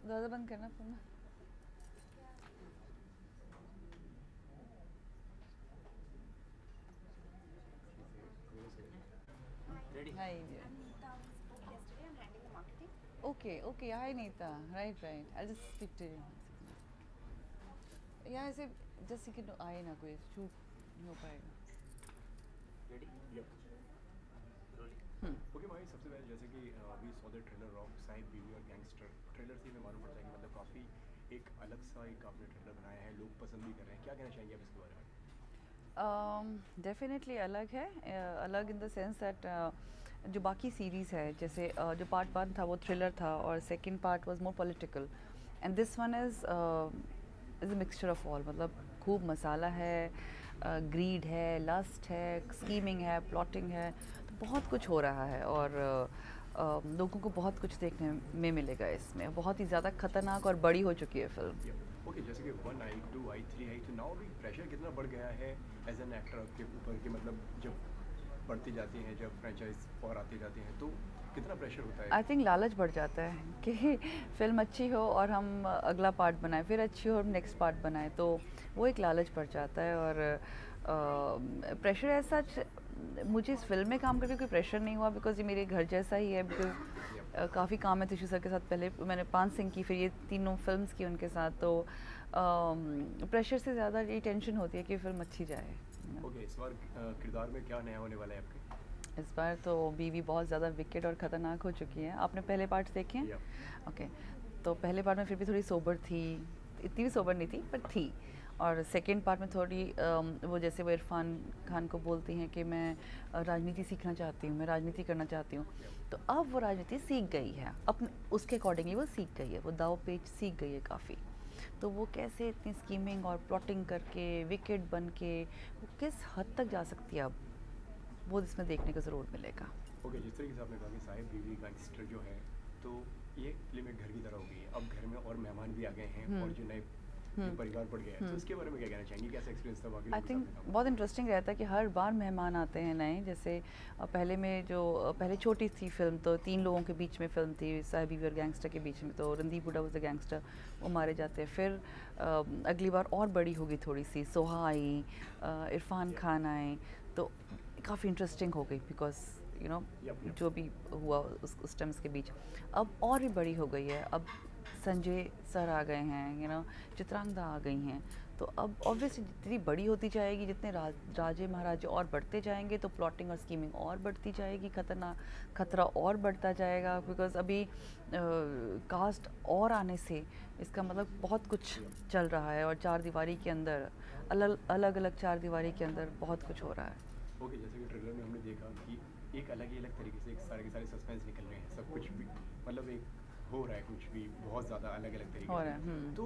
दरवाज़ा बंद करना phone. Ready? Hi. I'm Neeta. We spoke yesterday. I'm handling the marketing. Okay. Hi, Neeta. Right. I'll just speak to you. Yeah, ऐसे just कि आए ना कोई शूट नहीं हो पाएगा। Ready? Yep. Rolling. ओके भाई, सबसे पहले जैसे कि वी सॉ द ट्रेलर रॉक साहिब बीवी और गैंगस्टर। ट्रेलर से हमें मालूम पड़ता है कि मतलब काफ़ी एक अलग सा एक आपने ट्रेलर बनाया है, लोग पसंद भी कर रहे हैं। क्या कहना चाहेंगे आप इसके बारे में? डेफिनेटली अलग है। अलग इन द सेंस दैट जो बाकी सीरीज़ है जैसे जो पार्ट 1 था वो थ्रिलर था और second part was more political and this one is a mixture of all. मतलब खूब मसाला है, ग्रीड है, लस्ट है, स्कीमिंग है, प्लॉटिंग है, तो बहुत कुछ हो रहा है और लोगों को बहुत कुछ देखने में मिलेगा इसमें। बहुत ही ज़्यादा खतरनाक और बड़ी हो चुकी है फिल्म। ओके, जैसे कि 1 आई, 2 आई, 3 आई, तो नाउ भी प्रेशर कितना बढ़ गया है एज एन एक्टर आपके ऊपर कि मतलब जब बढ़ती जाती हैं, जब फ्रेंचाइज और आती जाती हैं, तो कितना प्रेशर होता है? आई थिंक लालच बढ़ जाता है कि फिल्म अच्छी हो और हम अगला पार्ट बनाएं, फिर अच्छी हो और नेक्स्ट पार्ट बनाएं, तो वो एक लालच बढ़ जाता है। और प्रेशर ऐसा मुझे इस फिल्म में काम करके कोई प्रेशर नहीं हुआ बिकॉज ये मेरे घर जैसा ही है। बिकॉज काफ़ी काम है तिशु सर के साथ। पहले मैंने 5 सिंह की, फिर ये तीनों फिल्म्स की उनके साथ, तो प्रेशर से ज़्यादा ये टेंशन होती है कि फिल्म अच्छी जाए। ओके, इस बार किरदार में क्या नया होने वाला है आपके? इस बार तो बीवी बहुत ज़्यादा विकेट और ख़तरनाक हो चुकी है। आपने पहले पार्ट देखे हैं? Yeah. ओके, तो पहले पार्ट में फिर भी थोड़ी सोबर थी, इतनी भी सोबर नहीं थी पर थी। और सेकंड पार्ट में थोड़ी वो जैसे वो इरफान खान को बोलती हैं कि मैं राजनीति सीखना चाहती हूँ, मैं राजनीति करना चाहती हूँ। तो अब वो राजनीति सीख गई है, अपने उसके अकॉर्डिंगली वो सीख गई है, वो दाव पेच सीख गई है काफ़ी। तो वो कैसे इतनी स्कीमिंग और प्लॉटिंग करके विकेट बन के वो किस हद तक जा सकती है, अब वो इसमें देखने को ज़रूर मिलेगा। ओके, जिस तरीके से आपने कहा कि साहिब बीवी गैंगस्टर जो है, तो ये फिल्म एक घर की तरह हो गई है। अब घर में और मेहमान भी आ गए हैं और जो नए परिवार बढ़ गया है, तो इसके बारे में क्या कहना चाहेंगे? कैसा एक्सपीरियंस था बाकी आई लोगों के थिंक साथ में काम? बहुत इंटरेस्टिंग रहता है कि हर बार मेहमान आते हैं नए। जैसे पहले में जो पहले छोटी थी फिल्म, तो 3 लोगों के बीच में फिल्म थी, साहिब बीवी और गैंगस्टर के बीच में, तो Randeep Hooda was the gangster, वो मारे जाते हैं। फिर अगली बार और बड़ी होगी थोड़ी सी, सोहा आई, इरफान खान आए, तो काफ़ी इंटरेस्टिंग हो गई बिकॉज यू नो जो भी हुआ उस टाइम के बीच। अब और भी बड़ी हो गई है, अब संजय सर आ गए हैं, चित्रांगदा आ गई हैं। तो अब ऑब्वियसली जितनी बड़ी होती जाएगी, जितने राजे महाराजे और बढ़ते जाएंगे, तो प्लॉटिंग और स्कीमिंग और बढ़ती जाएगी, खतरा और बढ़ता जाएगा। बिकॉज अभी कास्ट और आने से इसका मतलब बहुत कुछ चल रहा है और चार दीवारी के अंदर अलग अलग चार दीवारी के अंदर बहुत कुछ हो रहा है। ओके, जैसे कि ट्रेलर में हमने देखा कि एक अलग ही अलग तरीके से एक सारे के सारे सस्पेंस निकल रहे हैं, सब कुछ भी मतलब एक हो रहा है, कुछ भी बहुत ज़्यादा अलग अलग तरीके हो से। रहा है। तो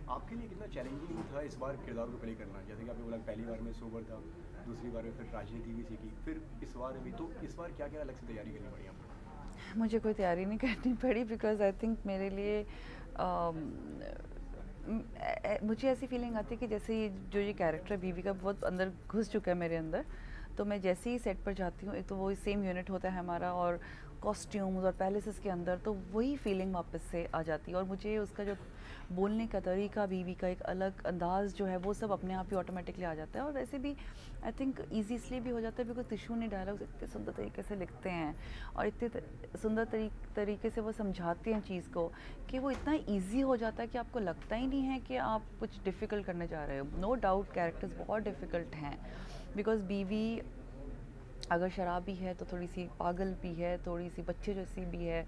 आपके लिए कितना चैलेंजिंग था इस बार किरदार को प्ले करना? जैसे कि आपने बोला पहली बार में सोबर था, दूसरी बार में फिर राजनीति भी सीखी, फिर इस बार भी, तो इस बार क्या क्या अलग से तैयारी करनी पड़ी आपको? मुझे कोई तैयारी नहीं करनी पड़ी बिकॉज आई थिंक मेरे लिए मुझे ऐसी फीलिंग आती है कि जैसे ये कैरेक्टर बीवी का बहुत अंदर घुस चुका है मेरे अंदर। तो मैं जैसे ही सेट पर जाती हूँ, एक तो वो सेम यूनिट होता है हमारा, और कॉस्ट्यूम्स और पैलेसेस के अंदर, तो वही फीलिंग वापस से आ जाती है। और मुझे उसका जो बोलने का तरीका, बीवी का एक अलग अंदाज़ जो है, वो सब अपने आप ही ऑटोमेटिकली आ जाता है। और वैसे भी आई थिंक ईजी इसलिए भी हो जाता है बिकॉज तिशु ने डायलॉग्स इतने सुंदर तरीके से लिखते हैं और इतने सुंदर तरीके से वो समझाते हैं चीज़ को कि वो इतना ईजी हो जाता है कि आपको लगता ही नहीं है कि आप कुछ डिफ़िकल्ट करने जा रहे हो। नो डाउट कैरेक्टर्स बहुत डिफ़िकल्ट हैं बिकॉज बीवी अगर शराबी है तो थोड़ी सी पागल भी है, थोड़ी सी बच्चे जैसी भी है,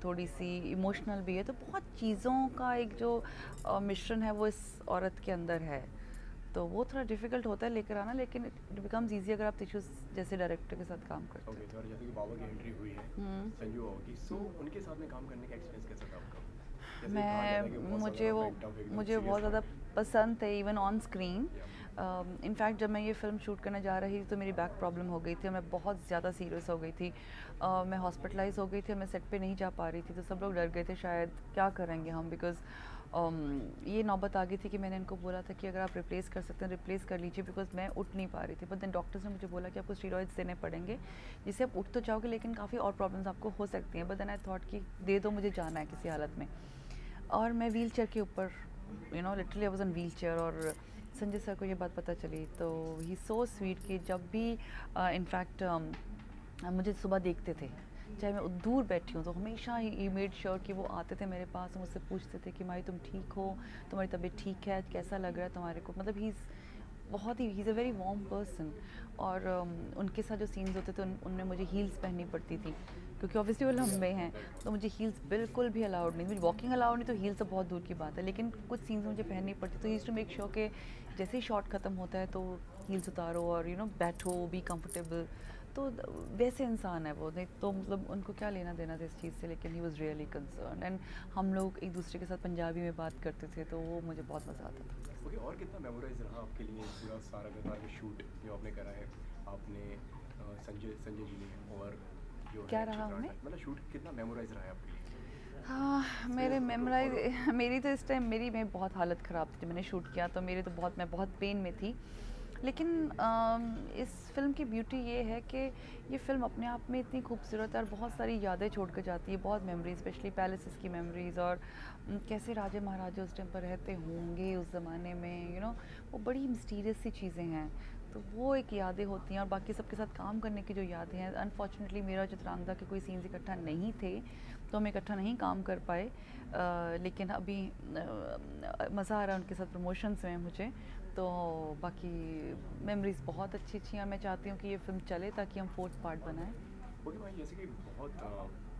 थोड़ी सी इमोशनल भी है। तो बहुत चीज़ों का एक जो मिश्रण है वो इस औरत के अंदर है। तो वो थोड़ा डिफ़िकल्ट होता है लेकर आना, लेकिन इट बिकम्स ईजी अगर आप तिशु जैसे डायरेक्टर के साथ काम करते ओके, तो और जैसे कि बाबा की एंट्री हुई है, संजू बाबा की, सो उनके साथ में काम करने का एक्सपीरियंस कैसा था आपका? हो। जैसे कहा जाता है कि बहुत ज़्यादा मुझे बहुत ज़्यादा पसंद थे इवन ऑन स्क्रीन। इनफैक्ट जब मैं ये फ़िल्म शूट करने जा रही थी तो मेरी बैक प्रॉब्लम हो गई थी और मैं बहुत ज़्यादा सीरियस हो गई थी। मैं हॉस्पिटलाइज हो गई थी और मैं सेट पे नहीं जा पा रही थी, तो सब लोग डर गए थे शायद क्या करेंगे हम। बिकॉज़ ये नौबत आ गई थी कि मैंने इनको बोला था कि अगर आप रिप्लेस कर सकते हैं रिप्लेस कर लीजिए, बिकॉज मैं उठ नहीं पा रही थी। बट देन डॉक्टर्स ने मुझे बोला कि आपको स्टीरॉइड्स देने पड़ेंगे जिससे आप उठ तो जाओगे लेकिन काफ़ी और प्रॉब्लम्स आपको हो सकती हैं। बट देन आई थॉट कि दे दो, मुझे जाना है किसी हालत में। और मैं व्हील चेयर के ऊपर literally I was on wheel chair, और संजय सर को ये बात पता चली तो ही सो स्वीट कि जब भी इनफैक्ट मुझे सुबह देखते थे, चाहे मैं दूर बैठी हूँ, तो हमेशा ही मेड श्योर कि वो आते थे मेरे पास, मुझसे पूछते थे कि माई तुम ठीक हो, तुम्हारी तबीयत ठीक है, कैसा लग रहा है तुम्हारे को, मतलब ही बहुत ही he is a very warm person. और उनके साथ जो सीन्स होते थे उनमें मुझे हील्स पहननी पड़ती थी क्योंकि ऑब्वियसली वो लंबे हैं, तो मुझे हील्स बिल्कुल भी अलाउड नहीं, मुझे वॉकिंग अलाउड नहीं, तो हील्स तो बहुत दूर की बात है, लेकिन कुछ सीन्स मुझे पहननी पड़ती, तो यूज टू मेक श्योर कि जैसे ही शॉट ख़त्म होता है तो हील्स उतारो और बैठो, बी कंफर्टेबल। तो वैसे इंसान है वो, नहीं तो मतलब उनको क्या लेना देना था इस चीज़ से, लेकिन he was really concern. And हम लोग एक दूसरे के साथ पंजाबी में बात करते थे, तो वो मुझे बहुत मज़ा आता था। ओके, और कितना मेमोराइज रहा आपके लिए पूरा सारा गद्दार का शूट जो आपने करा है? आपने संजय जी ने और जो क्या रहा हमें, मतलब शूट कितना मेमोराइज रहा है आपके लिए? हाँ, मेरे मेमोराइज मेरी तो इस टाइम मैं बहुत हालत ख़राब थी, मैंने शूट किया तो मैं बहुत पेन में थी, लेकिन इस फिल्म की ब्यूटी ये है कि ये फिल्म अपने आप में इतनी खूबसूरत है और बहुत सारी यादें छोड़ कर जाती है, बहुत मेमोरीज, स्पेशली पैलेसेस की मेमोरीज़, और कैसे राजे महाराजे उस टाइम पर रहते होंगे उस ज़माने में, वो बड़ी मिस्टीरियस सी चीज़ें हैं, तो वो एक यादें होती हैं। और बाकी सबके साथ काम करने की जो यादें हैं, अनफॉर्चुनेटली मेरा चित्रांगदा के कोई सीन्स इकट्ठा नहीं थे, तो हम इकट्ठा नहीं काम कर पाए, लेकिन अभी मज़ा आ रहा है उनके साथ प्रमोशंस में मुझे, तो बाकी मेमोरीज बहुत अच्छी अच्छी हैं। मैं चाहती हूँ कि ये फिल्म चले ताकि हम 4th पार्ट बनाएं। ओके भाई, जैसे कि बहुत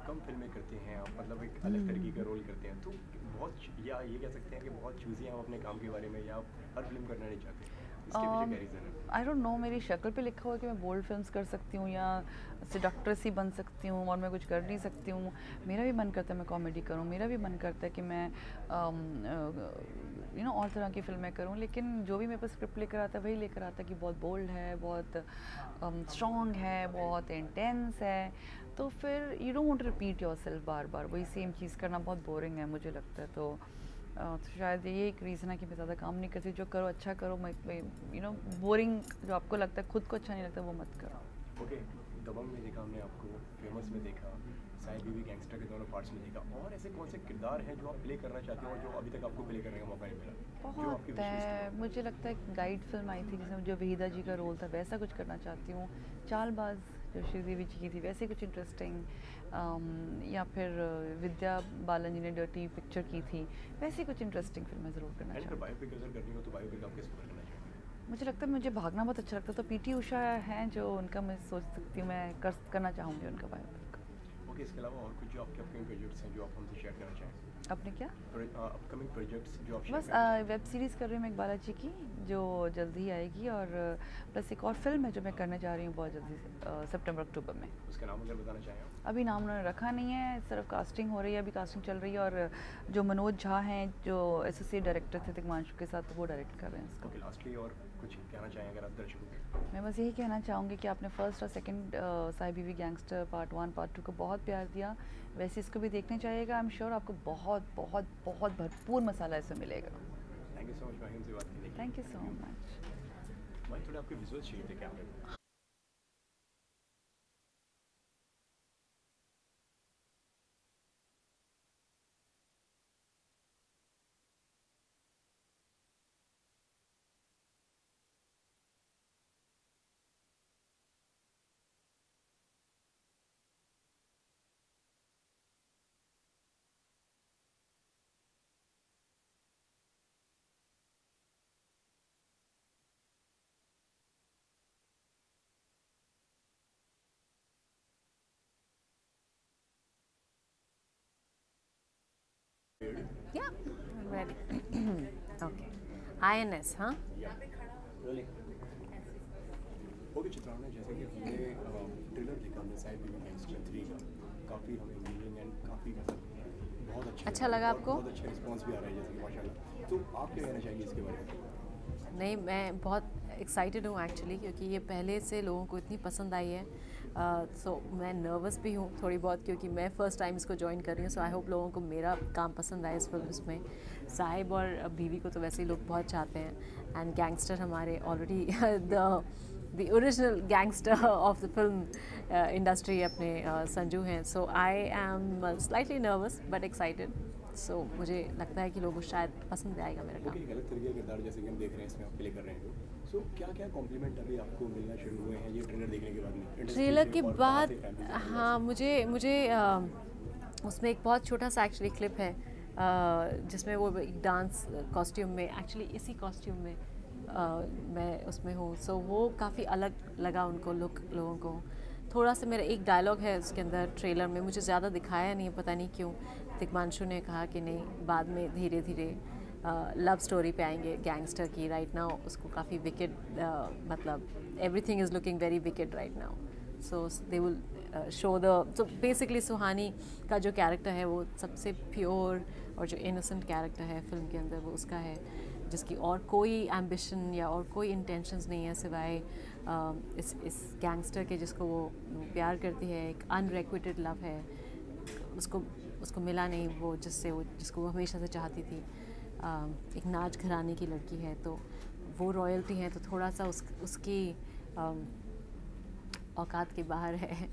कम फिल्में करते हैं आप, मतलब एक अलग तरीके का रोल करते हैं, तो बहुत, या ये कह सकते हैं कि बहुत चूज़ी हैं आप अपने काम के बारे में, या आप हर फिल्म करना नहीं चाहते, इसके पीछे क्या रीज़न है? आई डोंट नो, मेरी शक्ल पे लिखा हुआ है कि मैं बोल्ड फिल्म्स कर सकती हूँ या सेडक्ट्रेस ही बन सकती हूँ और मैं कुछ कर नहीं सकती हूँ। मेरा भी मन करता है मैं कॉमेडी करूँ, मेरा भी मन करता है कि मैं और तरह की फिल्में करूँ, लेकिन जो भी मेरे पास स्क्रिप्ट लेकर आता है वही लेकर आता है कि बहुत बोल्ड है, बहुत स्ट्रॉन्ग है, बहुत इंटेंस है, तो फिर you don't want to repeat yourself बार बार, वही सेम चीज़ करना बहुत बोरिंग है मुझे लगता है। तो शायद ये एक रीज़न है कि मैं ज़्यादा काम नहीं करती, जो करो अच्छा करो, मैं बोरिंग जो आपको लगता है, खुद को अच्छा नहीं लगता, वो मत करो। ओके, दबंग में देखा हमने आपको, फेमस में देखा, साहिब बीवी, गैंगस्टर के दोनों पार्ट्स में देखा, और ऐसे कौन से किरदार हैं जो आप प्ले करना चाहते हो और जो अभी तक आपको प्ले करने का मौका नहीं मिला? बहुत है, मुझे लगता है गाइड फिल्म आई थी जिसमें जो वहीदा जी का रोल था, वैसा कुछ करना चाहती हूँ। चालबाज जो श्रीदेवी जी की थी, वैसे कुछ इंटरेस्टिंग, या फिर विद्या बालन जी ने डर्टी पिक्चर की थी, वैसे कुछ इंटरेस्टिंग फिल्में ज़रूर करना चाहती हूँ। बायोपिक अगर करनी हो तो बायोपिक आप किस पर करना चाहेंगे? मुझे लगता है मुझे भागना बहुत अच्छा लगता है, तो पीटी उषा हैं जो उनका मैं सोच सकती हूँ, मैं करना चाहूँगी उनका बायोपिक। ओके, इसके अलावा और कुछ जो आपके अपकमिंग प्रोजेक्ट्स हैं जो आप हमसे शेयर करना चाहें? अपने क्या अपकमिंग प्रोजेक्ट्स जो आप बस वेब सीरीज़ कर रही हूँ मैं इकबाल जी की, जो जल्दी ही आएगी, और प्लस एक और फिल्म है जो मैं करने जा रही हूँ बहुत जल्दी से, सितंबर अक्टूबर में। उसका नाम अगर बताना चाहें आप? अभी नाम उन्होंने रखा नहीं है, सिर्फ कास्टिंग हो रही है, अभी कास्टिंग चल रही है, और जो मनोज झा हैं जो एसोसिएट डायरेक्टर थे तिग्मांशु के साथ, वो डायरेक्ट कर रहे हैं इसको। ओके, लास्टली और कुछ कहना चाहें अगर आप दर्शकों को? मैं बस यही कहना चाहूँगी कि आपने फर्स्ट और सेकंड साहिब बीवी गैंगस्टर पार्ट 1 पार्ट 2 को बहुत प्यार दिया, वैसे इसको भी देखने चाहिएगा। आई एम श्योर आपको बहुत बहुत बहुत भरपूर मसाला इसमें मिलेगा। थैंक यू सो मच भाई हमसे बात करने के लिए। Thank you so much. भाई थोड़े आपके विजुअल्स चाहिए थे कैमरे में। Yeah, I'm ready. Okay. INS, हाँ? ओके चित्रांगदा, जैसे कि हमने ट्रेलर देखा हमने साहिब बीवी गैंगस्टर 3 का, काफ़ी हमें मीनिंग एंड काफ़ी मतलब बहुत अच्छा लगा आपको? बहुत अच्छा रिस्पांस भी आ रहा है जैसे कि माशाल्लाह। तो आप क्या कहना चाहेंगे इसके बारे में? नहीं, मैं बहुत एक्साइटेड हूँ एक्चुअली, क्योंकि ये पहले से लोगों को इतनी पसंद आई है। सो मैं नर्वस भी हूँ थोड़ी बहुत, क्योंकि मैं फ़र्स्ट टाइम इसको ज्वाइन कर रही हूँ। सो आई होप लोगों को मेरा काम पसंद आए इस फिल्म में। साहिब और बीवी को तो वैसे ही लोग बहुत चाहते हैं, एंड गैंगस्टर हमारे already the original gangster of the film industry अपने संजू हैं. So I am slightly nervous but excited. सो मुझे लगता है कि लोगों को शायद पसंद आएगा मेरा काम। एक अलग तरीके का किरदार जैसे कि हम देख रहे हैं इसमें आप प्ले कर रहे हैं, सो क्या क्या कॉम्प्लीमेंट अभी आपको मिलना शुरू हुए हैं ये ट्रेलर देखने के बाद में? Industry ट्रेलर से के और बाद बाहर से family से हाँ मुझे उसमें एक बहुत छोटा सा एक्चुअली क्लिप है जिसमें वो एक डांस कॉस्ट्यूम में, एक्चुअली इसी कॉस्ट्यूम में मैं उसमें हूँ। सो वो काफ़ी अलग लगा उनको, लुक लोगों को। थोड़ा सा मेरा एक डायलॉग है उसके अंदर ट्रेलर में, मुझे ज़्यादा दिखाया नहीं है, पता नहीं क्यों। तिग्मांशु ने कहा कि नहीं बाद में धीरे धीरे लव स्टोरी पे आएंगे गैंगस्टर की। राइट नाउ उसको काफ़ी विकेड, मतलब everything is looking very wicked right now. So they will show the, so basically Suhani का जो कैरेक्टर है वो सबसे प्योर और जो इनोसेंट कैरेक्टर है फिल्म के अंदर वो उसका है, जिसकी और कोई एम्बिशन या और कोई इंटेंशंस नहीं है सिवाय इस गैंगस्टर के जिसको वो प्यार करती है। एक अनरिक्विटेड लव है, उसको मिला नहीं वो जिसको वो हमेशा से चाहती थी। एक नाच घराने की लड़की है तो वो रॉयल्टी है, तो थोड़ा सा उसकी औकात के बाहर है।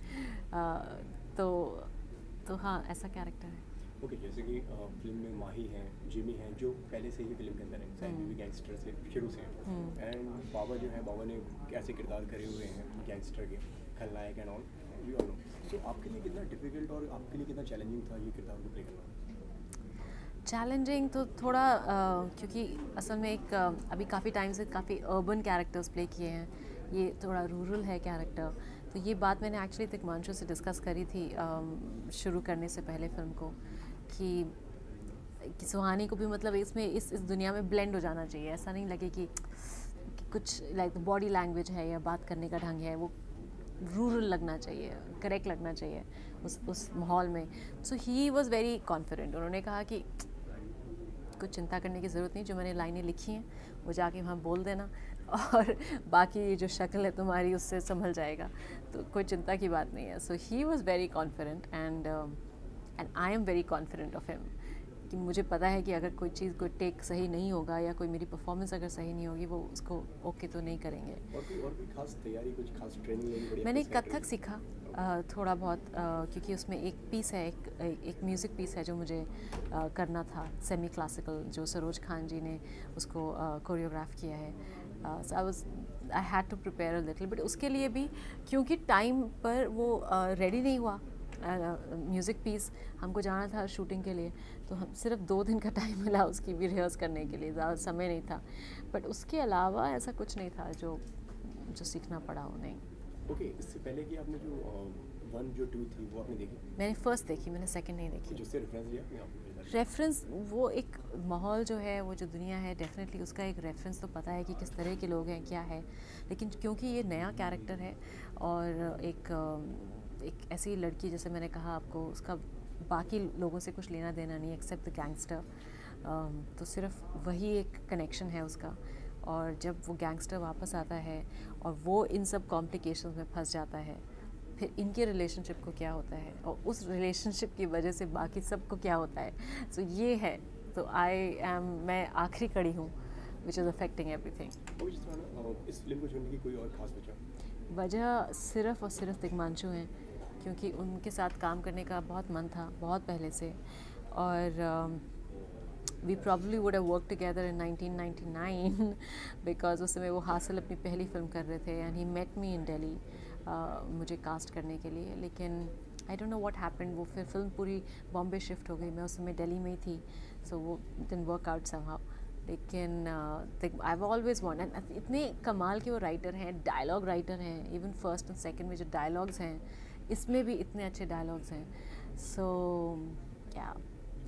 तो हाँ ऐसा कैरेक्टर है। ओके, जैसे कि फिल्म में माही हैं, जिमी हैं, जो पहले से ही फिल्म के अंदर हैं, साइड में भी गैंगस्टर से शुरू से हैं, एंड बाबा जो है, बाबा ने ऐसे किरदार करे हुए हैं गैंगस्टर के, खलनायक and all, we all know. So आपके लिए कितना डिफिकल्ट और आपके लिए कितना चैलेंजिंग था ये किरदार को प्ले करना? चैलेंजिंग तो थोड़ा क्योंकि असल में एक अभी काफ़ी टाइम से काफ़ी अर्बन कैरेक्टर्स प्ले किए हैं, ये थोड़ा रूरल है कैरेक्टर। तो ये बात मैंने एक्चुअली तिग्मांशु से डिस्कस करी थी शुरू करने से पहले फिल्म को, कि सुहानी को भी मतलब इसमें इस दुनिया में ब्लेंड हो जाना चाहिए। ऐसा नहीं लगे कि कुछ लाइक बॉडी लैंग्वेज है या बात करने का ढंग है वो रूरल लगना चाहिए, करेक्ट लगना चाहिए उस माहौल में। सो ही वॉज़ वेरी कॉन्फिडेंट। उन्होंने कहा कि कुछ चिंता करने की ज़रूरत नहीं, जो मैंने लाइनें लिखी हैं वो जाके वहाँ बोल देना और बाकी ये जो शक्ल है तुम्हारी उससे संभल जाएगा, तो कोई चिंता की बात नहीं है। So he was very confident and I am very confident of him, कि मुझे पता है कि अगर कोई चीज़, कोई टेक सही नहीं होगा या कोई मेरी परफॉर्मेंस अगर सही नहीं होगी वो उसको ओके तो नहीं करेंगे। और कोई खास तैयारी, कुछ खास ट्रेनिंग लेनी पड़ी? मैंने कथक सीखा थोड़ा बहुत, क्योंकि उसमें एक पीस है, एक म्यूज़िक पीस है जो मुझे करना था, सेमी क्लासिकल, जो सरोज खान जी ने उसको कोरियोग्राफ किया है। So I had to prepare a little bit. उसके लिए भी क्योंकि टाइम पर वो रेडी नहीं हुआ म्यूज़िक पीस, हमको जाना था शूटिंग के लिए, तो हम सिर्फ 2 दिन का टाइम मिला उसकी भी रिहर्स करने के लिए, ज़्यादा समय नहीं था। बट उसके अलावा ऐसा कुछ नहीं था जो सीखना पड़ा हो। नहीं। ओके, इससे पहले कि आपने जो 1 जो 2 थी वो आपने देखी? मैंने फर्स्ट देखी, मैंने सेकंड नहीं देखी। जिससे रेफरेंस लिया आपने? रेफरेंस वो एक माहौल जो है, वो जो दुनिया है, डेफिनेटली उसका एक रेफरेंस तो पता है कि किस तरह के लोग हैं, क्या है। लेकिन क्योंकि ये नया कैरेक्टर है और एक ऐसी लड़की, जैसे मैंने कहा आपको, उसका बाकी लोगों से कुछ लेना देना नहीं एक्सेप्ट द गैंगस्टर, तो सिर्फ वही एक कनेक्शन है उसका। और जब वो गैंगस्टर वापस आता है और वो इन सब कॉम्प्लिकेशंस में फंस जाता है, फिर इनके रिलेशनशिप को क्या होता है और उस रिलेशनशिप की वजह से बाकी सबको क्या होता है। सो ये है, तो मैं आखिरी कड़ी हूँ विच इज़ अफेक्टिंग एवरीथिंग। इस फिल्म को चुनने की कोई और खास वजह सिर्फ और सिर्फ तिग्मांशु हैं, क्योंकि उनके साथ काम करने का बहुत मन था बहुत पहले से। और we probably would have work together in 1999 because उस समय वो हासिल अपनी पहली फिल्म कर रहे थे एंड ही मेट मी इन दिल्ली मुझे कास्ट करने के लिए। लेकिन I don't know what happened, वो फिर फिल्म पूरी बॉम्बे शिफ्ट हो गई, मैं उस समय दिल्ली में ही थी, सो वो डिडंट वर्क आउट समहाउ। लेकिन आई हैव ऑलवेज वांटेड, इतने कमाल के वो राइटर हैं, डायलॉग राइटर हैं, इवन फर्स्ट एंड सेकंड में जो डायलॉग्स हैं इसमें भी इतने अच्छे डायलॉग्स हैं। सो या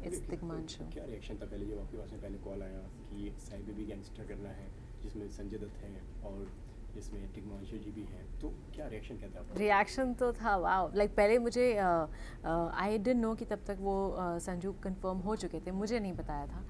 इट्स तिग्मांशु। क्या रिएक्शन था पहले जब आपके पास में पहले कॉल आया कि साइड में भी गैंगस्टर करना है, जिसमें संजय दत्त हैं और जिसमें तिग्मांशु जी भी हैं, तो क्या रिएक्शन क्या था? रिएक्शन तो था वाओ, लाइक पहले मुझे आई डिडंट नो कि तब तक वो संजू कंफर्म हो चुके थे, मुझे नहीं बताया था।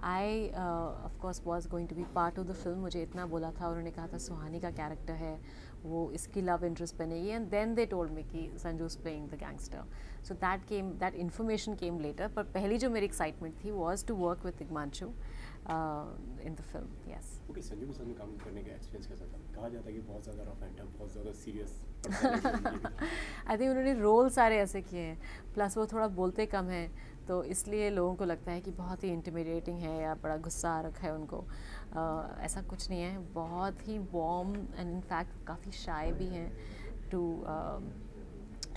I of course was going to be part of the film, मुझे इतना बोला था, उन्होंने कहा था सुहानी का कैरेक्टर है वो इसकी लव इंटरेस्ट बनेगी, and then they told me कि Sanju is playing the gangster. So that information came later, पर पहली जो मेरी एक्साइटमेंट थी was to work with Tigmanshu in the film. Yes. Okay, Sanju के साथ में काम करने का एक्सपीरियंस कैसा था? कहा जाता है कि बहुत ज़्यादा रफ एंड टफ, बहुत ज़्यादा सीरियस आई थिंक उन्होंने रोल सारे ऐसे किए हैं, प्लस वो थोड़ा बोलते कम हैं, तो इसलिए लोगों को लगता है कि बहुत ही इंटिमिडेटिंग है या बड़ा गुस्सा आ रखा है उनको। ऐसा कुछ नहीं है, बहुत ही वार्म एंड इनफैक्ट काफ़ी शाय भी हैं to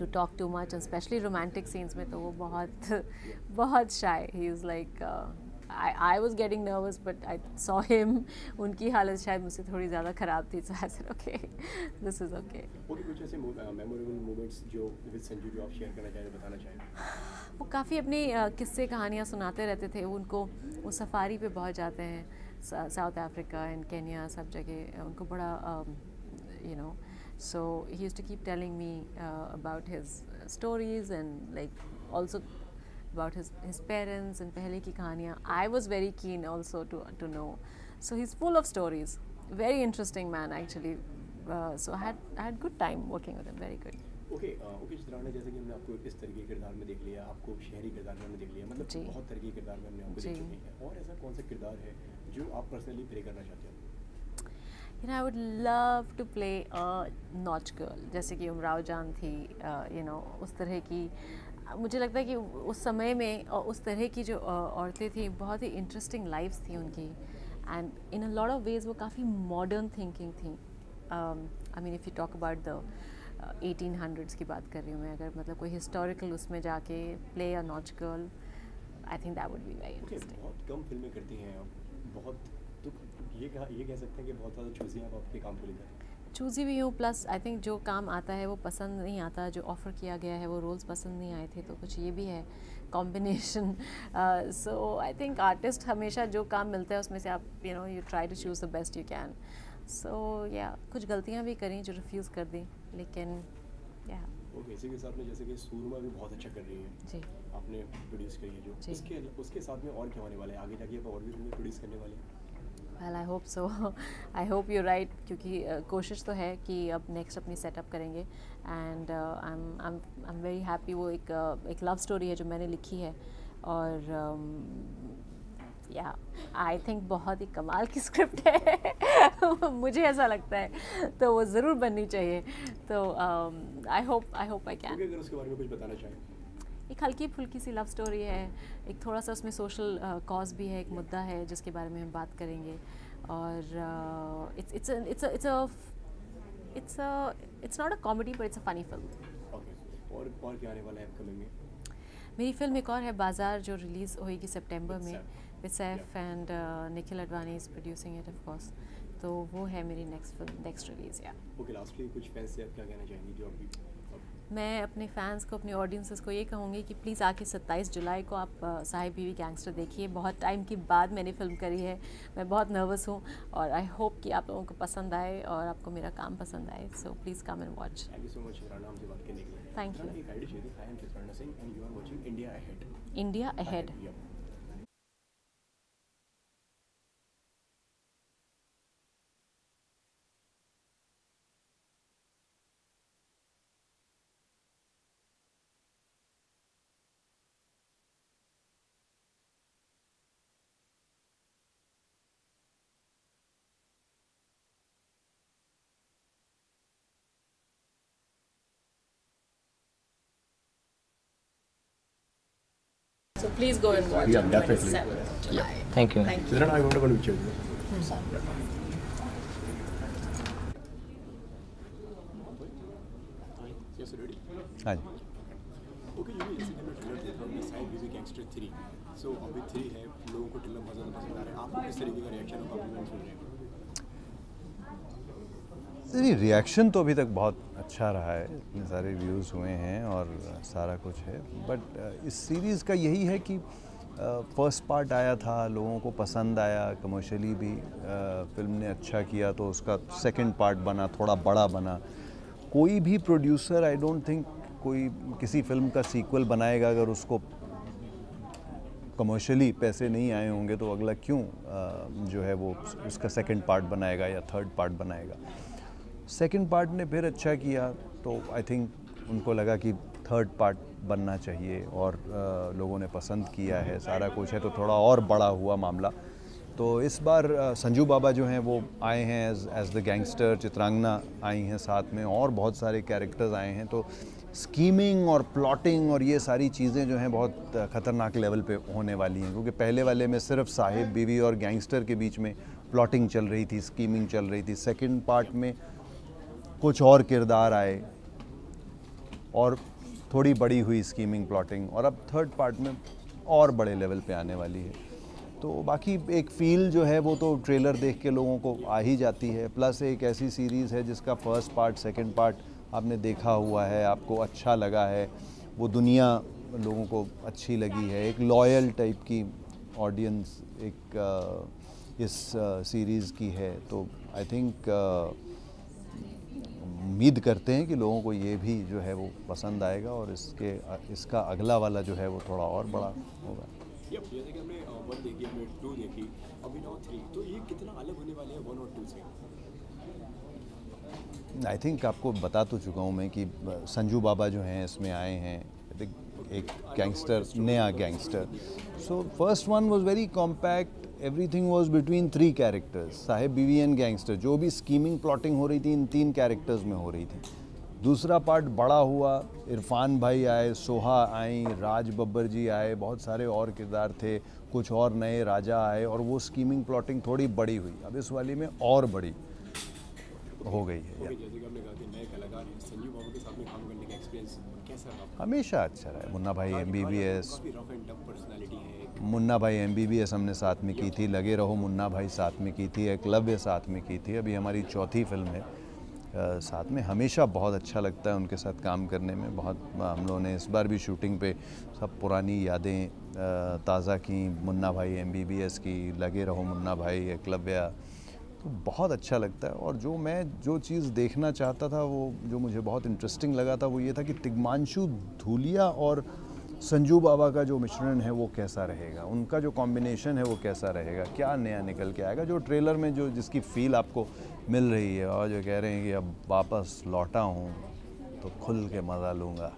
talk too much, and specially romantic scenes में तो वो बहुत shy. He is like I was getting nervous but I saw him, उनकी हालत शायद मुझसे थोड़ी ज़्यादा ख़राब थी, so I said okay, this is okay. Okay, कुछ ऐसे मेमोरेबल मोमेंट्स जो विद संजू जो आप शेयर करना चाहें, बताना चाहें? वो काफ़ी अपनी किस्से कहानियाँ सुनाते रहते थे। उनको वो सफारी पे बहुत जाते हैं, साउथ अफ्रीका एंड केन्या सब जगह, उनको बड़ा you know, so he used to keep telling me about his stories and like also about his parents and पहले की कहानियाँ. I was very keen also to know. So he's full of stories. Very interesting man actually. So I had good time working with him. Very good. Okay Chitrana, जैसे कि हमने आपको इस तरह के किरदार में देख लिया, आपको शहरी किरदार में हमने देख लिया, मतलब बहुत तरह के किरदार में हमने आपको देख चुके हैं, और ऐसा कौन सा किरदार है जो आप पर्सनली प्ले करना चाहते हो? You know, I would love to play a Nautch girl, जैसे कि उमराव जान थी, you know, उस तरह की। मुझे लगता है कि उस समय में उस तरह की जो औरतें थी, बहुत ही इंटरेस्टिंग लाइफ्स थी उनकी, and in a lot of ways वो काफ़ी मॉडर्न थिंकिंग थी। I mean if you talk about the 1800s की बात कर रही हूँ मैं, अगर मतलब कोई हिस्टोरिकल उसमें जाके play a notch girl, I think that would be very interesting. बहुत कम फिल्में करती हैं आप, बहुत, तो ये कह सकते हैं कि बहुत ज़्यादा चूज़ी आप आपके काम को लेकर? चूज़ी भी हूँ, प्लस आई थिंक जो काम आता है वो पसंद नहीं आता, जो ऑफ़र किया गया है वो रोल्स पसंद नहीं आए थे, तो कुछ ये भी है combination. So I think artist हमेशा जो काम मिलता है उसमें से आप you know you try to choose the best you can. So या कुछ गलतियाँ भी करी जो रिफ्यूज़ कर दी, लेकिन या ओके, इसी के साथ में जैसे कि सूरमा भी बहुत अच्छा कर रही है जी, आपने प्रोड्यूस करी है जो, उसके साथ में और क्या होने वाला है आगे जाके, आप और भी फिल्में प्रोड्यूस करने वाले हैं? Well I hope so, I hope you right, क्योंकि कोशिश तो है कि अब नेक्स्ट अपनी सेटअप करेंगे, and I am very happy. वो एक लव स्टोरी है जो मैंने लिखी है, और या आई थिंक बहुत ही कमाल की स्क्रिप्ट है मुझे ऐसा लगता है, तो वो ज़रूर बननी चाहिए। तो आई होप आई कैन। अगर उसके बारे में कुछ बताना चाहें? एक हल्की फुल्की सी लव स्टोरी है, एक थोड़ा सा उसमें सोशल कॉज भी है, एक मुद्दा है जिसके बारे में हम बात करेंगे, और it's not a comedy but it's a funny film. Okay, और क्या आने वाला है अपकमिंग में? मेरी फिल्म एक और है बाज़ार, जो रिलीज़ होएगी सितंबर में, with Saif and Nikhil Advani is producing it of course, तो वो है मेरी नेक्स्ट फिल्म, नेक्स्ट रिलीज़। या ओके, लास्टली कुछ फैंस से आप क्या कहना चाहेंगी जो अभी? मैं अपने फैंस को, अपने ऑडियंसेस को ये कहूँगी कि प्लीज़ आके 27 जुलाई को आप साहिब बीवी गैंगस्टर देखिए। बहुत टाइम के बाद मैंने फ़िल्म करी है, मैं बहुत नर्वस हूँ, और आई होप कि आप लोगों को पसंद आए और आपको मेरा काम पसंद आए। So please come and watch. Thank you so much Chitrana, हमसे बात करने के लिए। Thank you. एक आईडी चाहिए, I am Chitrana Singh and you are watching India Ahead. India Ahead. So please go and watch Yeah, on definitely. 27th July. Thank you. Thank you. Chitrana, I want to picture with you. Yes, ready? हाँ जी। Okay, ये जैसे कि मैं trailer देख रहा हूँ, side music gangster 3, सो अभी 3 है, लोगों को ट्रेलर बहुत ज़्यादा पसंद आ रहा है, आपको किस तरीके का रिएक्शन और कॉम्प्लीमेंट्स मिल रहे हैं? नहीं, रिएक्शन तो अभी तक बहुत अच्छा रहा है, इतने सारे व्यूज़ हुए हैं और सारा कुछ है, बट इस सीरीज़ का यही है कि फर्स्ट पार्ट आया था, लोगों को पसंद आया, कमर्शियली भी फिल्म ने अच्छा किया, तो उसका सेकंड पार्ट बना, थोड़ा बड़ा बना। कोई भी प्रोड्यूसर, आई डोंट थिंक कोई किसी फिल्म का सीक्वल बनाएगा अगर उसको कमर्शियली पैसे नहीं आए होंगे, तो अगला क्यों जो है वो उसका सेकंड पार्ट बनाएगा या थर्ड पार्ट बनाएगा। सेकंड पार्ट ने फिर अच्छा किया, तो आई थिंक उनको लगा कि थर्ड पार्ट बनना चाहिए, और लोगों ने पसंद किया है, सारा कुछ है, तो थोड़ा और बड़ा हुआ मामला। तो इस बार संजू बाबा जो हैं वो आए हैं एज द गैंगस्टर, चित्रांगना आई हैं साथ में, और बहुत सारे कैरेक्टर्स आए हैं। तो स्कीमिंग और प्लॉटिंग और ये सारी चीज़ें जो हैं बहुत ख़तरनाक लेवल पे होने वाली हैं, क्योंकि पहले वाले में सिर्फ साहिब बीवी और गैंगस्टर के बीच में प्लॉटिंग चल रही थी, स्कीमिंग चल रही थी। सेकंड पार्ट में कुछ और किरदार आए और थोड़ी बड़ी हुई स्कीमिंग प्लॉटिंग, और अब थर्ड पार्ट में और बड़े लेवल पे आने वाली है। तो बाकी एक फील जो है वो तो ट्रेलर देख के लोगों को आ ही जाती है, प्लस एक ऐसी सीरीज़ है जिसका फर्स्ट पार्ट सेकंड पार्ट आपने देखा हुआ है, आपको अच्छा लगा है, वो दुनिया लोगों को अच्छी लगी है, एक लॉयल टाइप की ऑडियंस एक इस सीरीज़ की है। तो आई थिंक उम्मीद करते हैं कि लोगों को ये भी जो है वो पसंद आएगा, और इसका अगला वाला जो है वो थोड़ा और बड़ा होगा। जैसे कि हमने 1 देखी, हमने 2 देखी, अभी नाउ 3, तो ये कितना अलग होने वाले हैं 1 और 2 से? आई थिंक आपको बता तो चुका हूँ मैं कि संजू बाबा जो हैं इसमें आए हैं, एक गैंगस्टर, नया gangster. So first one was very compact, everything was between 3 characters, Sahib बीवी एंड गैंगस्टर। जो भी स्कीमिंग प्लॉटिंग हो रही थी इन 3 कैरेक्टर्स में हो रही थी। दूसरा पार्ट बड़ा हुआ, इरफान भाई आए, सोहा आई, राज बब्बर जी आए, बहुत सारे और किरदार थे, कुछ और नए राजा आए, और वो स्कीमिंग प्लॉटिंग थोड़ी बड़ी हुई। अब इस वाली में और बड़ी हो गई है। जैसे कि हमने कहा कि नए कलाकार हैं, संजू बाबा के साथ में काम करने का एक्सपीरियंस कैसा रहा? हमेशा अच्छा रहा है। मुन्ना भाई MBBS, काफी रफ एंड टफ पर्सनालिटी है। मुन्ना भाई MBBS हमने साथ में की थी, लगे रहो मुन्ना भाई साथ में की थी, एकलव्य साथ में की थी, अभी हमारी चौथी फिल्म है साथ में। हमेशा बहुत अच्छा लगता है उनके साथ काम करने में। बहुत हम लोगों ने इस बार भी शूटिंग पे सब पुरानी यादें ताज़ा की, मुन्ना भाई MBBS की, लगे रहो मुन्ना भाई, एकलव्य, तो बहुत अच्छा लगता है। और जो चीज़ देखना चाहता था, वो जो मुझे बहुत इंटरेस्टिंग लगा था, वो ये था कि तिग्मांशु धूलिया और संजू बाबा का जो मिश्रण है वो कैसा रहेगा, उनका जो कॉम्बिनेशन है वो कैसा रहेगा, क्या नया निकल के आएगा। जो ट्रेलर में जो जिसकी फील आपको मिल रही है, और जो कह रहे हैं कि अब वापस लौटा हूँ तो खुल के मज़ा लूँगा,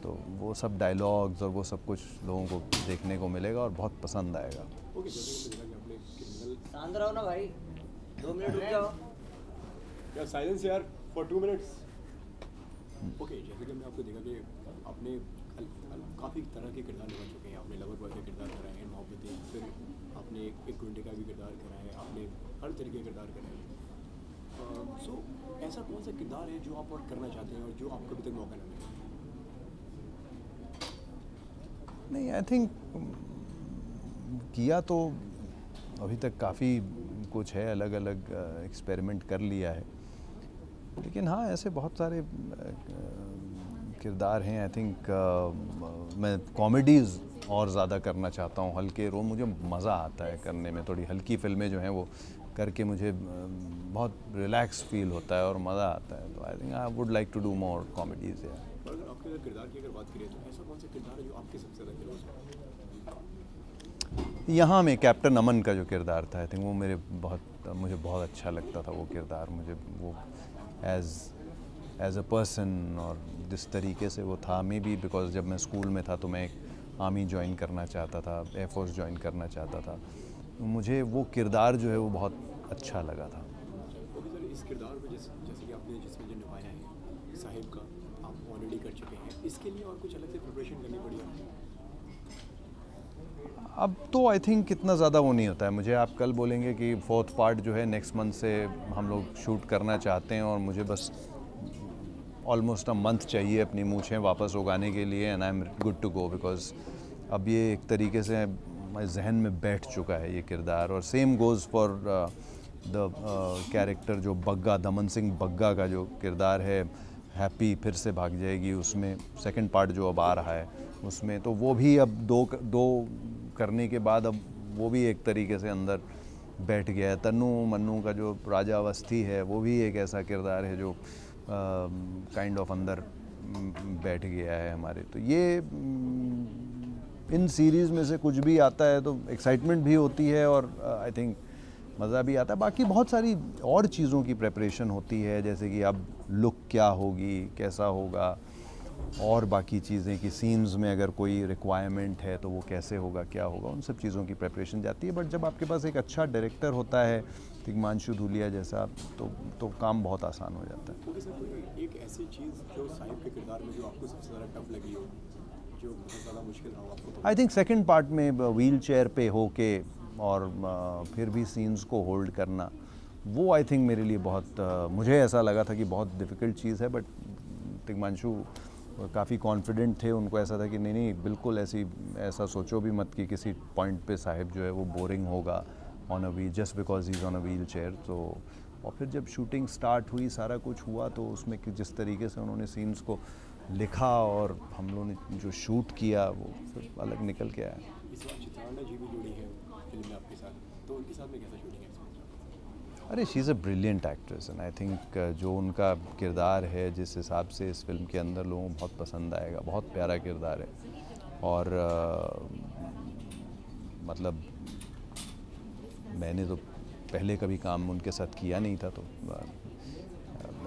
तो वो सब डायलॉग्स और वो सब कुछ लोगों को देखने को मिलेगा और बहुत पसंद आएगा। शांत रहो ना भाई, 2 मिनट रुक जाओ। यार साइलेंस यार फॉर 2 मिनट्स। ओके, जैसे कि हमने आपको देखा कि आपने काफ़ी तरह के किरदार निभा चुके हैं। आपने लवर बॉय का किरदार करा है, मोहब्बतें, फिर आपने एक गुंडे का भी किरदार करा है, आपने हर तरीके के किरदार करे हैं। सो ऐसा कौन सा किरदार है जो आप और करना चाहते हैं और जो आपको अभी तक मौका ना मिला? नहीं, आई थिंक किया तो अभी तक काफ़ी कुछ है, अलग अलग एक्सपेरिमेंट कर लिया है, लेकिन हाँ ऐसे बहुत सारे किरदार हैं। आई थिंक मैं कॉमेडीज़ और ज़्यादा करना चाहता हूँ, हल्के रोल, मुझे मज़ा आता है करने में। थोड़ी हल्की फिल्में जो हैं वो करके मुझे बहुत रिलैक्स फील होता है और मज़ा आता है। तो I think I would like to do more comedies. यार अगर आपके किरदार की अगर बात करें तो ऐसा कौन सा किरदार है जो आपके सबसे ज़्यादा क्लोज है? यहाँ में कैप्टन अमन का जो किरदार था, आई थिंक वो मुझे बहुत अच्छा लगता था वो किरदार। मुझे वो एज अ पर्सन और जिस तरीके से वो था, मे बी बिकॉज जब मैं स्कूल में था तो मैं एक आर्मी ज्वाइन करना चाहता था, एयरफोर्स ज्वाइन करना चाहता था, तो मुझे वो किरदार जो है वो बहुत अच्छा लगा था। सर इस किरदार को जैसे कि आपने जिसमें जो निभाया है साहिब का, आप ऑलरेडी कर चुके हैं, इसके लिए और कुछ अलग से प्रिपरेशन करनी पड़ी आपको? अब तो आई थिंक इतना ज़्यादा वो नहीं होता है। मुझे आप कल बोलेंगे कि 4th पार्ट जो है नेक्स्ट मंथ से हम लोग शूट करना चाहते हैं, और मुझे बस ऑलमोस्ट अ मंथ चाहिए अपनी मूछें वापस उगाने के लिए, and I am good to go, because अब ये एक तरीके से मेरे जहन में बैठ चुका है ये किरदार। और same goes for the character जो बग्गा, दमन सिंह बग्गा का जो किरदार है, हैप्पी फिर से भाग जाएगी, उसमें सेकंड पार्ट जो अब आ रहा है उसमें, तो वो भी अब दो करने के बाद अब वो भी एक तरीके से अंदर बैठ गया है। तन्नू मन्नू का जो राजा अवस्थी है वो भी एक ऐसा किरदार है जो काइंड ऑफ अंदर बैठ गया है हमारे। तो ये इन सीरीज़ में से कुछ भी आता है तो एक्साइटमेंट भी होती है और आई थिंक मज़ा भी आता है। बाकी बहुत सारी और चीज़ों की प्रेपरेशन होती है, जैसे कि अब लुक क्या होगी, कैसा होगा, और बाकी चीज़ें कि सीन्स में अगर कोई रिक्वायरमेंट है तो वो कैसे होगा, क्या होगा, उन सब चीज़ों की प्रिपरेशन जाती है। बट जब आपके पास एक अच्छा डायरेक्टर होता है तिग्मांशु धूलिया जैसा, तो काम बहुत आसान हो जाता है। ओके सर, कोई एक ऐसी चीज़ जो साहिब के किरदार में जो आपको सबसे ज़्यादा टफ लगी हो, जो बहुत ज़्यादा मुश्किल रहा हो आपको? आई थिंक सेकंड पार्ट में व्हील चेयर पे होके और फिर भी सीन्स को होल्ड करना, वो आई थिंक मेरे लिए बहुत मुझे ऐसा लगा था कि बहुत डिफ़िकल्ट चीज़ है। बट तिग्मांशु काफ़ी कॉन्फिडेंट थे, उनको ऐसा था कि नहीं बिल्कुल ऐसा सोचो भी मत कि किसी पॉइंट पे साहिब जो है वो बोरिंग होगा on a wheel, just because he is on a wheel chair. तो और फिर जब शूटिंग स्टार्ट हुई, सारा कुछ हुआ, तो उसमें कि जिस तरीके से उन्होंने सीन्स को लिखा और हम लोगों ने जो शूट किया वो फिर अलग निकल के आया। इस बार चित्रांगना जी भी जुड़ी है फिल्म में आपके साथ, तो उनके साथ में कैसा शूटिंग एक्सपीरियंस? अरे she is a brilliant actress and I think जो उनका किरदार है जिस हिसाब से इस फिल्म के अंदर लोगों को बहुत पसंद आएगा, बहुत प्यारा किरदार है। और मतलब मैंने तो पहले कभी काम उनके साथ किया नहीं था, तो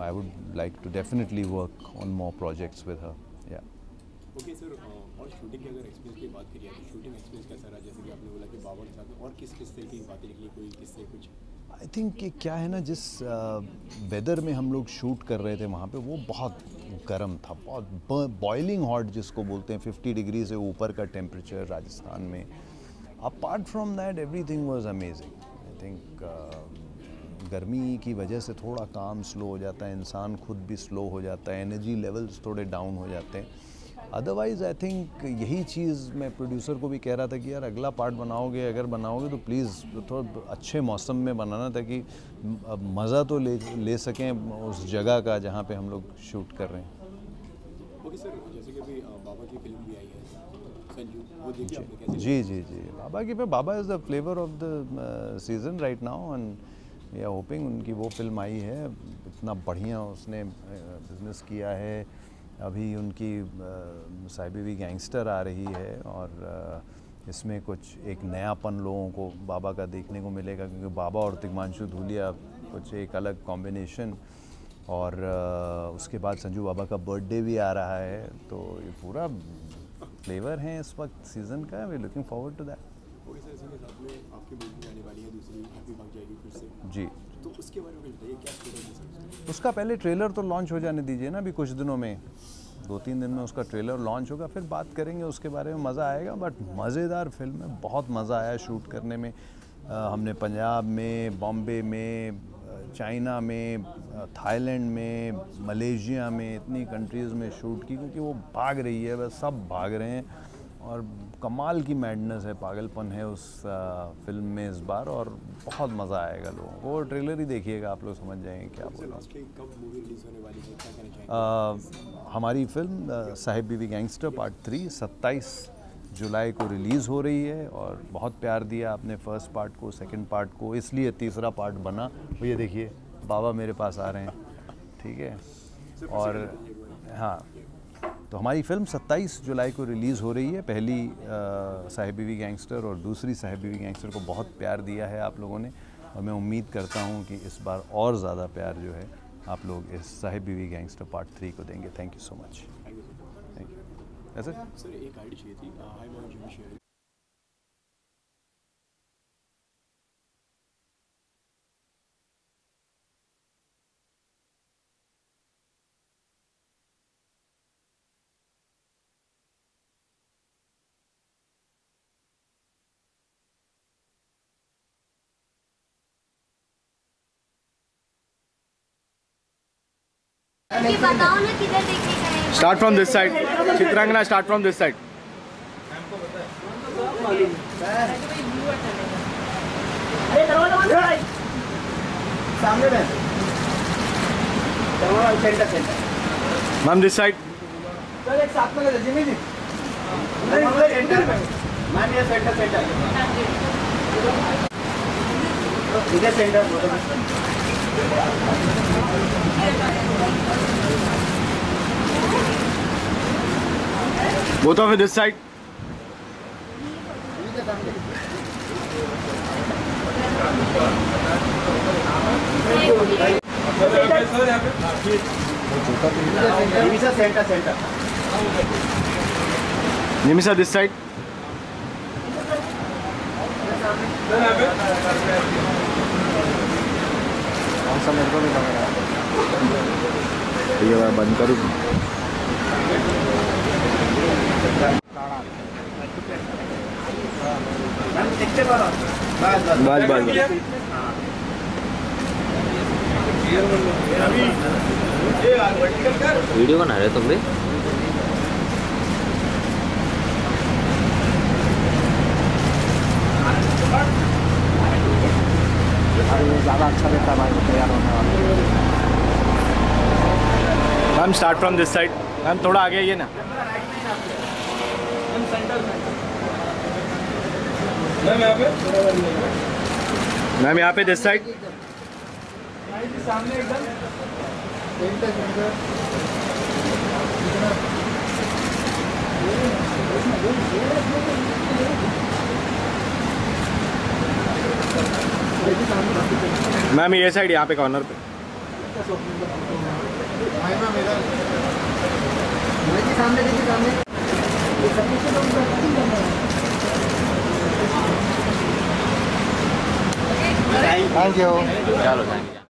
I would like to definitely work on more projects with her. या ओके सर, और शूटिंग के अगर एक्सपीरियंस की बात करिए तो शूटिंग एक्सपीरियंस कैसा रहा? जैसे कि आपने बोला कि बाबा के साथ और किस किस तरीके की बातें निकली, कोई किससे कुछ? आई थिंक कि क्या है ना, जिस वेदर में हम लोग शूट कर रहे थे वहाँ पे, वो बहुत गर्म था, बहुत बॉइलिंग हॉट जिसको बोलते हैं, 50 डिग्री से ऊपर का टेम्परेचर राजस्थान में। Apart from that everything was amazing. I think गर्मी की वजह से थोड़ा काम स्लो हो जाता है, इंसान खुद भी स्लो हो जाता है, एनर्जी लेवल्स थोड़े डाउन हो जाते हैं। अदरवाइज़ आई थिंक यही चीज़ मैं प्रोड्यूसर को भी कह रहा था कि यार अगला पार्ट अगर बनाओगे तो प्लीज़ थोड़ा अच्छे मौसम में बनाना, ताकि मज़ा तो ले सकें उस जगह का जहाँ पे हम लोग शूट कर रहे हैं। ओके सर, जैसे कि अभी बाबा की फिल्म भी आई है संजू, वो देखिए आपने कैसे? जी, Baba is the flavour of the season right now and we are hoping उनकी वो फिल्म आई है, इतना बढ़िया उसने बिजनेस किया है। अभी उनकी साहिबी भी गैंगस्टर आ रही है और इसमें कुछ एक नयापन लोगों को बाबा का देखने को मिलेगा, क्योंकि बाबा और तिग्मांशु धूलिया कुछ एक अलग कॉम्बिनेशन। और उसके बाद संजू बाबा का बर्थडे भी आ रहा है, तो ये पूरा फ्लेवर है इस वक्त सीज़न का। We looking forward to that. Okay sir, इसी के साथ में आपकी मूवी आने वाली है दूसरी, हैप्पी भाग जाएगी फिर से जी, तो उसके बारे में बताइए, क्या स्टोरी है? उसका पहले ट्रेलर तो लॉन्च हो जाने दीजिए ना, अभी कुछ दिनों में, 2-3 दिन में उसका ट्रेलर लॉन्च होगा, फिर बात करेंगे उसके बारे में। मज़ा आएगा, बट मज़ेदार फिल्म है, बहुत मज़ा आया शूट करने में। हमने पंजाब में, बॉम्बे में, चाइना में, थाईलैंड में, मलेशिया में, इतनी कंट्रीज़ में शूट की, क्योंकि वो भाग रही है, बस सब भाग रहे हैं और कमाल की मैडनेस है, पागलपन है उस फिल्म में इस बार, और बहुत मज़ा आएगा लोगों को। वो ट्रेलर ही देखिएगा, आप लोग समझ जाएंगे क्या बोल रहा हूँ। कब मूवी रिलीज होने वाली है, क्या कहना चाहेंगे? हमारी फिल्म साहिब बीवी गैंगस्टर पार्ट 3 27 जुलाई को रिलीज़ हो रही है, और बहुत प्यार दिया आपने फर्स्ट पार्ट को, सेकंड पार्ट को, इसलिए तीसरा पार्ट बना। वो ये देखिए बाबा मेरे पास आ रहे हैं, ठीक है। और हाँ, तो हमारी फिल्म 27 जुलाई को रिलीज़ हो रही है। पहली साहिब बीवी गैंगस्टर और दूसरी साहिब बीवी गैंगस्टर को बहुत प्यार दिया है आप लोगों ने, और मैं उम्मीद करता हूँ कि इस बार और ज़्यादा प्यार जो है आप लोग इस साहिब बीवी गैंगस्टर पार्ट 3 को देंगे। Thank you so much. Thank you. ऐसे सर एक आईडी चाहिए थी, हाई मॉर्निंग जिमी शेयर। ये बताओ ना किधर देखने गए? Start from this side. Chitrangana, start from this side. सामने में centre centre Ma'am, this side. Sir एक साथ में ले जिमी जी सेंटर में मैम, ये सेंटर सेंटर इधर centre Both of you this side. Centre centre Nimisa, this side. कौन सा मेरे को भी लग रहा है। ये मैं बंद करूँ। बस बस बस। वीडियो बना रहे हो तुम भी? अरे ये ज़्यादा अच्छा देता है भाई तैयार होने वाला। Ma'am start from this side. Ma'am थोड़ा आगे आइए ना। मैम यहाँ पे दिस साइड। सामने एकदम मैम ये साइड यहाँ पे कॉर्नर पे। सामने देखिए सामने। Thank you. चलो थैंक यू।